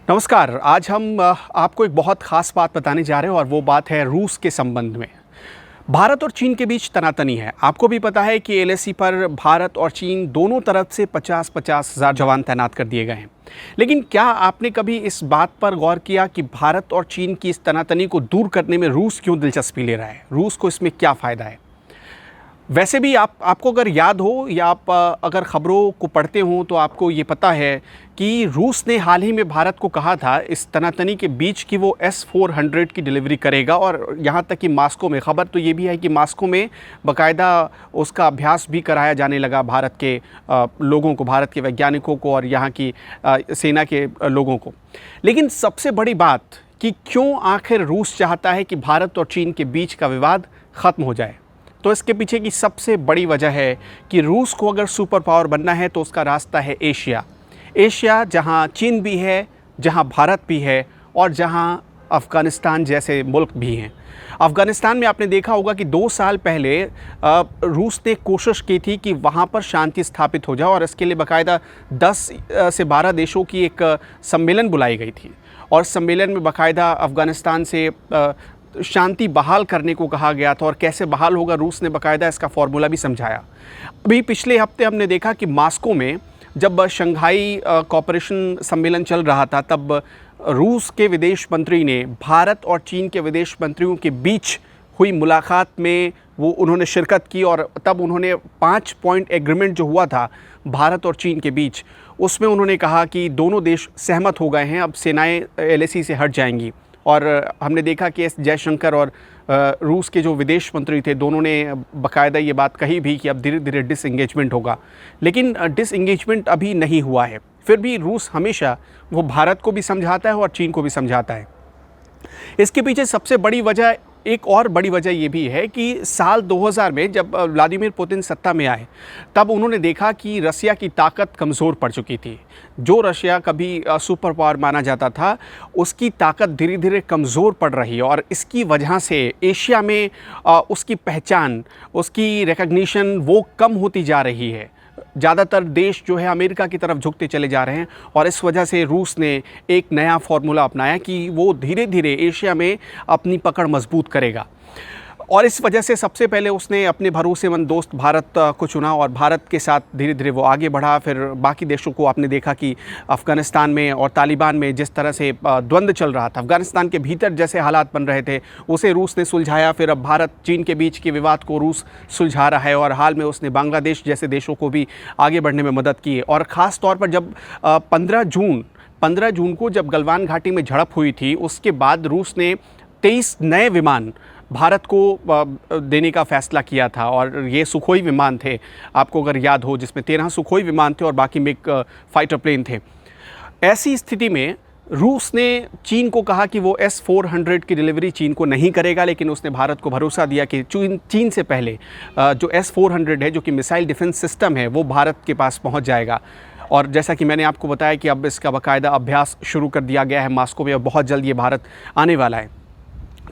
नमस्कार। आज हम आपको एक बहुत ख़ास बात बताने जा रहे हैं और वो बात है रूस के संबंध में। भारत और चीन के बीच तनातनी है। आपको भी पता है कि एलएसी पर भारत और चीन दोनों तरफ से 50-50 हज़ार जवान तैनात कर दिए गए हैं। लेकिन क्या आपने कभी इस बात पर गौर किया कि भारत और चीन की इस तनातनी को दूर करने में रूस क्यों दिलचस्पी ले रहा है? रूस को इसमें क्या फ़ायदा है? वैसे भी आपको अगर याद हो या आप अगर ख़बरों को पढ़ते हो तो आपको ये पता है कि रूस ने हाल ही में भारत को कहा था इस तनातनी के बीच कि वो S-400 की डिलीवरी करेगा। और यहाँ तक कि मॉस्को में ख़बर तो ये भी है कि मॉस्को में बाकायदा उसका अभ्यास भी कराया जाने लगा भारत के लोगों को, भारत के वैज्ञानिकों को और यहाँ की सेना के लोगों को। लेकिन सबसे बड़ी बात कि क्यों आखिर रूस चाहता है कि भारत और चीन के बीच का विवाद ख़त्म हो जाए, तो इसके पीछे की सबसे बड़ी वजह है कि रूस को अगर सुपर पावर बनना है तो उसका रास्ता है एशिया। एशिया जहां चीन भी है, जहां भारत भी है और जहां अफ़गानिस्तान जैसे मुल्क भी हैं। अफ़गानिस्तान में आपने देखा होगा कि 2 साल पहले रूस ने कोशिश की थी कि वहां पर शांति स्थापित हो जाए और इसके लिए बाकायदा 10 से 12 देशों की एक सम्मेलन बुलाई गई थी और सम्मेलन में बाकायदा अफ़गानिस्तान से शांति बहाल करने को कहा गया था। और कैसे बहाल होगा, रूस ने बाकायदा इसका फॉर्मूला भी समझाया। अभी पिछले हफ्ते हमने देखा कि मॉस्को में जब शंघाई कोऑपरेशन सम्मेलन चल रहा था तब रूस के विदेश मंत्री ने भारत और चीन के विदेश मंत्रियों के बीच हुई मुलाकात में उन्होंने शिरकत की और तब उन्होंने 5 पॉइंट एग्रीमेंट जो हुआ था भारत और चीन के बीच, उसमें उन्होंने कहा कि दोनों देश सहमत हो गए हैं, अब सेनाएं एलएसी से हट जाएंगी। और हमने देखा कि एस जयशंकर और रूस के जो विदेश मंत्री थे दोनों ने बाकायदा ये बात कही भी कि अब धीरे धीरे डिसएंगेजमेंट होगा। लेकिन डिसएंगेजमेंट अभी नहीं हुआ है। फिर भी रूस हमेशा वो भारत को भी समझाता है और चीन को भी समझाता है। इसके पीछे सबसे बड़ी वजह, एक और बड़ी वजह ये भी है कि साल 2000 में जब व्लादिमीर पुतिन सत्ता में आए तब उन्होंने देखा कि रसिया की ताकत कमज़ोर पड़ चुकी थी। जो रशिया कभी सुपर पावर माना जाता था उसकी ताकत धीरे धीरे कमज़ोर पड़ रही है और इसकी वजह से एशिया में उसकी पहचान, उसकी रिकग्निशन वो कम होती जा रही है। ज़्यादातर देश जो है अमेरिका की तरफ झुकते चले जा रहे हैं और इस वजह से रूस ने एक नया फार्मूला अपनाया कि वो धीरे धीरे एशिया में अपनी पकड़ मजबूत करेगा। और इस वजह से सबसे पहले उसने अपने भरोसेमंद दोस्त भारत को चुना और भारत के साथ धीरे धीरे वो आगे बढ़ा। फिर बाकी देशों को आपने देखा कि अफ़गानिस्तान में और तालिबान में जिस तरह से द्वंद्व चल रहा था, अफ़गानिस्तान के भीतर जैसे हालात बन रहे थे उसे रूस ने सुलझाया। फिर अब भारत चीन के बीच के विवाद को रूस सुलझा रहा है और हाल में उसने बांग्लादेश जैसे देशों को भी आगे बढ़ने में मदद की। और ख़ास तौर पर जब 15 जून को जब गलवान घाटी में झड़प हुई थी उसके बाद रूस ने 23 नए विमान भारत को देने का फ़ैसला किया था और ये सुखोई विमान थे, आपको अगर याद हो, जिसमें 13 सुखोई विमान थे और बाकी मिग फाइटर प्लेन थे। ऐसी स्थिति में रूस ने चीन को कहा कि वो S-400 की डिलीवरी चीन को नहीं करेगा, लेकिन उसने भारत को भरोसा दिया कि चीन से पहले जो S-400 है, जो कि मिसाइल डिफेंस सिस्टम है, वो भारत के पास पहुंच जाएगा। और जैसा कि मैंने आपको बताया कि अब इसका बाकायदा अभ्यास शुरू कर दिया गया है मॉस्को में और बहुत जल्द ये भारत आने वाला है।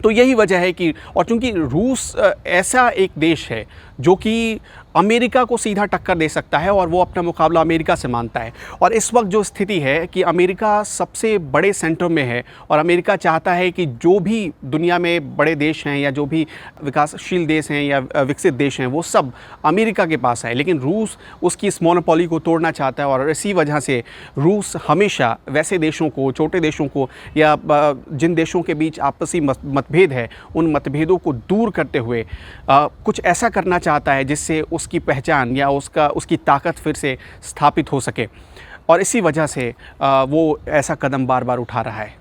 तो यही वजह है कि, और चूंकि रूस ऐसा एक देश है जो कि अमेरिका को सीधा टक्कर दे सकता है और वो अपना मुकाबला अमेरिका से मानता है। और इस वक्त जो स्थिति है कि अमेरिका सबसे बड़े सेंटर में है और अमेरिका चाहता है कि जो भी दुनिया में बड़े देश हैं या जो भी विकासशील देश हैं या विकसित देश हैं वो सब अमेरिका के पास है, लेकिन रूस उसकी इस मोनोपोली को तोड़ना चाहता है। और इसी वजह से रूस हमेशा वैसे देशों को, छोटे देशों को या जिन देशों के बीच आपसी मतभेद है उन मतभेदों को दूर करते हुए कुछ ऐसा करना चाहता है जिससे उसकी पहचान या उसकी ताकत फिर से स्थापित हो सके। और इसी वजह से वो ऐसा कदम बार बार उठा रहा है।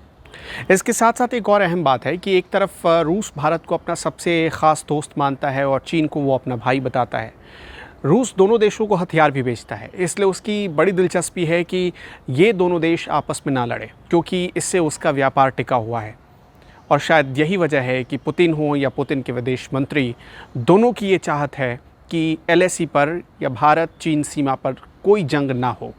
इसके साथ साथ एक और अहम बात है कि एक तरफ रूस भारत को अपना सबसे ख़ास दोस्त मानता है और चीन को वो अपना भाई बताता है। रूस दोनों देशों को हथियार भी बेचता है, इसलिए उसकी बड़ी दिलचस्पी है कि ये दोनों देश आपस में ना लड़े, क्योंकि इससे उसका व्यापार टिका हुआ है। और शायद यही वजह है कि पुतिन हो या पुतिन के विदेश मंत्री, दोनों की ये चाहत है कि एलएसी पर या भारत चीन सीमा पर कोई जंग ना हो।